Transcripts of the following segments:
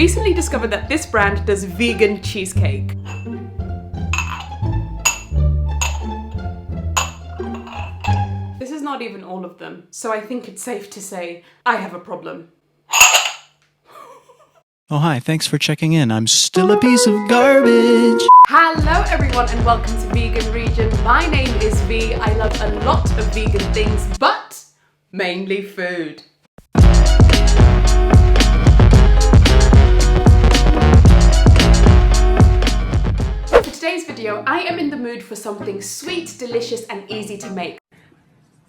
recently discovered that this brand does vegan cheesecake. This is not even all of them, so I think it's safe to say I have a problem. Oh hi, thanks for checking in. I'm still a piece of garbage. Hello everyone and welcome to Vegan Region. My name is V. I love a lot of vegan things, but mainly food. For today's video, I am in the mood for something sweet, delicious and easy to make.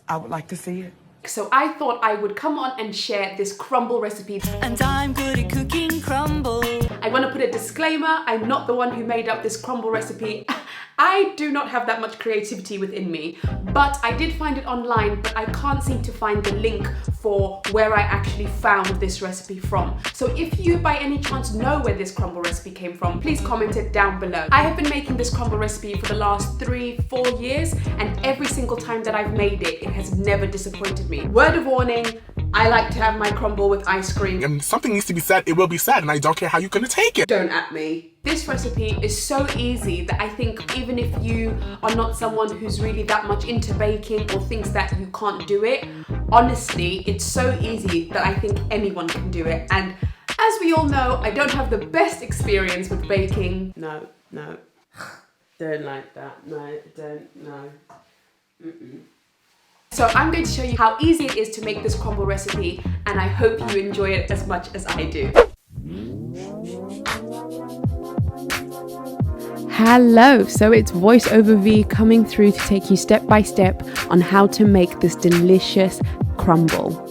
I would like to see it. So I thought I would come on and share this crumble recipe. And I'm good at cooking crumble. I want to put a disclaimer, I'm not the one who made up this crumble recipe. I do not have that much creativity within me, but I did find it online, but I can't seem to find the link for where I actually found this recipe from. So if you by any chance know where this crumble recipe came from, please comment it down below. I have been making this crumble recipe for the last 3-4 years, and every single time that I've made it, it has never disappointed me. Word of warning, I like to have my crumble with ice cream. And something needs to be said, it will be said, and I don't care how you're gonna take it. Don't at me. This recipe is so easy that I think even if you are not someone who's really that much into baking or thinks that you can't do it, honestly, it's so easy that I think anyone can do it. And as we all know, I don't have the best experience with baking. No, don't like that. No, don't, no. So I'm going to show you how easy it is to make this crumble recipe, and I hope you enjoy it as much as I do. Hello, so it's voiceover V coming through to take you step by step on how to make this delicious crumble.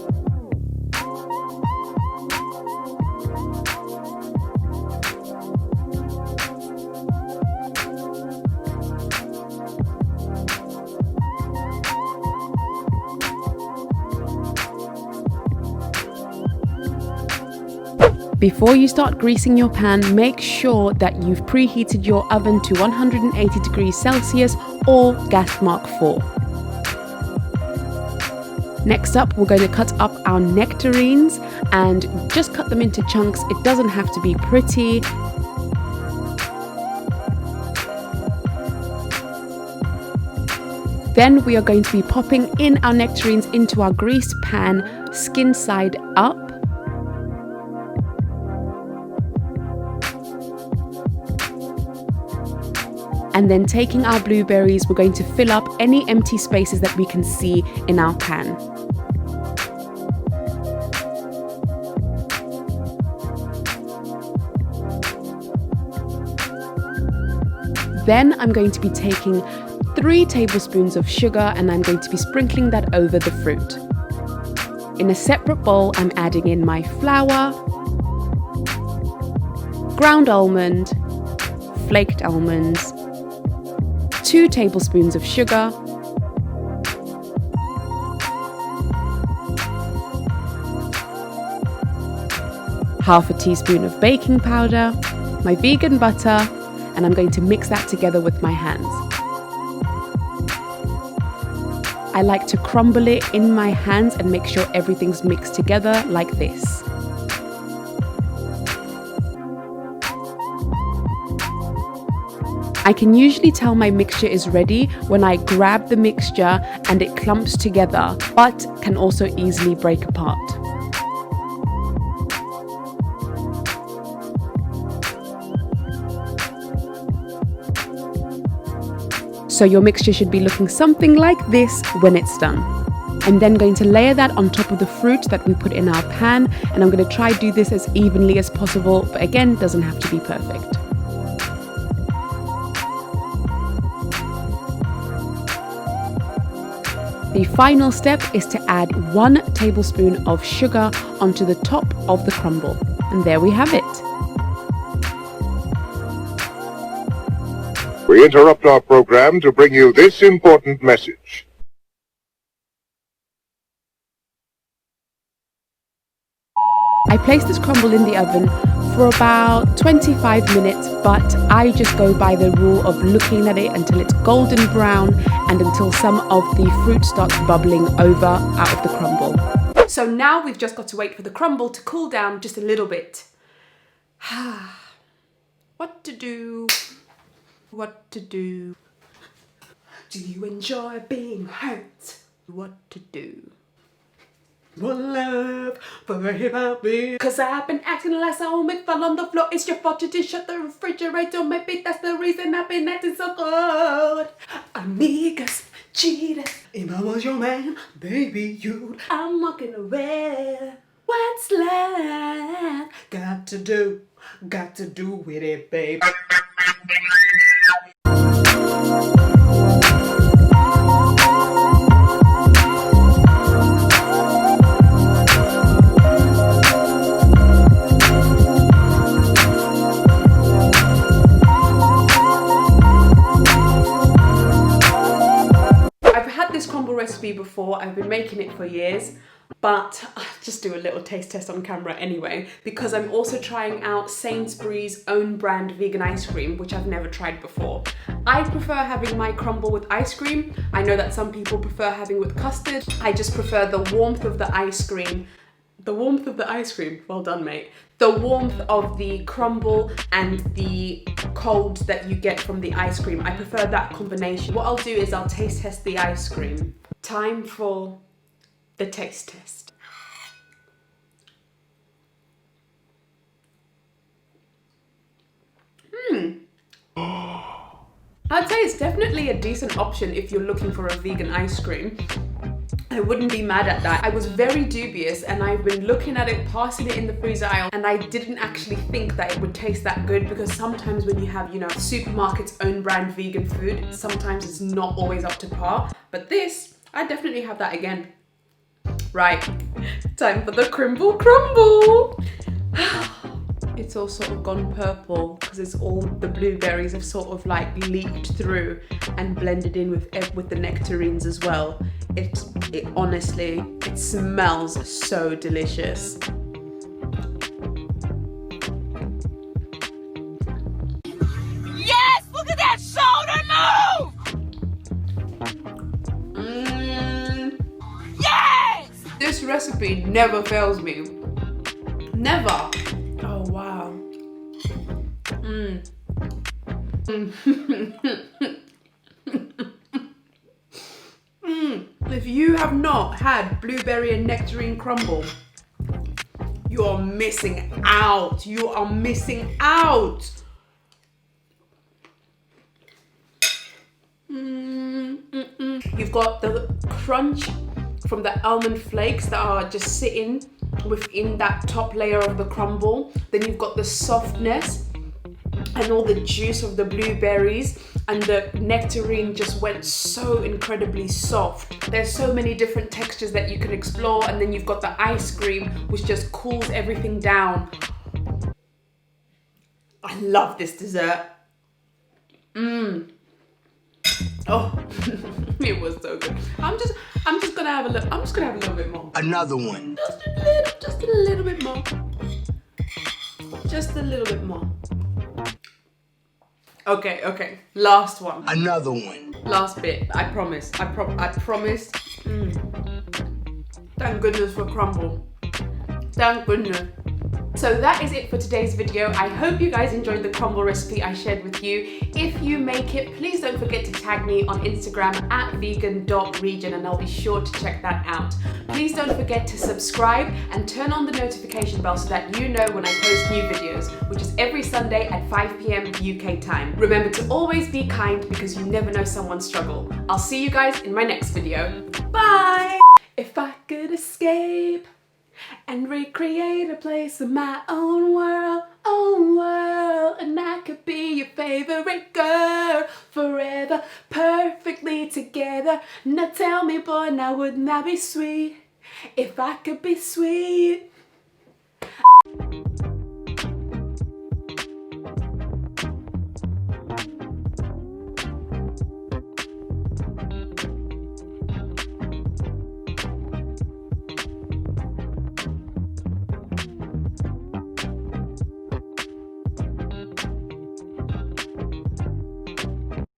Before you start greasing your pan, make sure that you've preheated your oven to 180 degrees Celsius or gas mark 4. Next up, we're going to cut up our nectarines and just cut them into chunks. It doesn't have to be pretty. Then we are going to be popping in our nectarines into our greased pan, skin side up. And then taking our blueberries, we're going to fill up any empty spaces that we can see in our pan. Then I'm going to be taking 3 tablespoons of sugar and I'm going to be sprinkling that over the fruit. In a separate bowl, I'm adding in my flour, ground almond, flaked almonds, 2 tablespoons of sugar, half a teaspoon of baking powder, my vegan butter, and I'm going to mix that together with my hands. I like to crumble it in my hands and make sure everything's mixed together like this. I can usually tell my mixture is ready when I grab the mixture and it clumps together, but can also easily break apart. So your mixture should be looking something like this when it's done. I'm then going to layer that on top of the fruit that we put in our pan, and I'm going to try to do this as evenly as possible, but again, doesn't have to be perfect. The final step is to add 1 tablespoon of sugar onto the top of the crumble. And there we have it. We interrupt our program to bring you this important message. I place this crumble in the oven for about 25 minutes, but I just go by the rule of looking at it until it's golden brown and until some of the fruit starts bubbling over out of the crumble. So now we've just got to wait for the crumble to cool down just a little bit. What to do? What to do? Do you enjoy being hurt? What to do? One love for everybody. Cause I've been acting like someone fell on the floor. It's your fault you didn't shut the refrigerator. Maybe that's the reason I've been acting so good. Amigas, cheaters. If I was your man, baby, you. I'm walking away. What's left? Got to do with it, babe. Recipe before. I've been making it for years, but I'll just do a little taste test on camera anyway, because I'm also trying out Sainsbury's own brand vegan ice cream, which I've never tried before. I prefer having my crumble with ice cream. I know that some people prefer having with custard. I just prefer the warmth of the ice cream. The warmth of the ice cream, well done mate. The warmth of the crumble and the cold that you get from the ice cream. I prefer that combination. What I'll do is I'll taste test the ice cream. Time for the taste test. I'd say it's definitely a decent option if you're looking for a vegan ice cream. I wouldn't be mad at that. I was very dubious and I've been looking at it, passing it in the freezer aisle, and I didn't actually think that it would taste that good, because sometimes when you have, you know, supermarket's own brand vegan food, sometimes it's not always up to par. But this, I definitely have that again. Right, time for the Crimble Crumble. It's all sort of gone purple because it's all the blueberries have sort of like leaked through and blended in with the nectarines as well. It honestly, it smells so delicious. Yes! Look at that shoulder move! Yes! This recipe never fails me. Never. Oh wow. If you have not had blueberry and nectarine crumble, you are missing out. You are missing out. You've got the crunch from the almond flakes that are just sitting within that top layer of the crumble. Then you've got the softness and all the juice of the blueberries, and the nectarine just went so incredibly soft. There's so many different textures that you can explore, and then you've got the ice cream which just cools everything down. I love this dessert. Oh, it was so good. I'm just gonna have a look. I'm just gonna have a little bit more. Another one. Just a little bit more. Just a little bit more. Okay. Last one. Another one. Last bit. I promise. I promised. Thank goodness for crumble. Thank goodness. So that is it for today's video. I hope you guys enjoyed the crumble recipe I shared with you. If you make it, please don't forget to tag me on Instagram at vegan.region, and I'll be sure to check that out. Please don't forget to subscribe and turn on the notification bell so that you know when I post new videos, which is every Sunday at 5 PM UK time. Remember to always be kind, because you never know someone's struggle. I'll see you guys in my next video. Bye! If I could escape and recreate a place in my own world, and I could be your favorite girl, forever, perfectly together. Now tell me boy, now wouldn't that be sweet? If I could be sweet.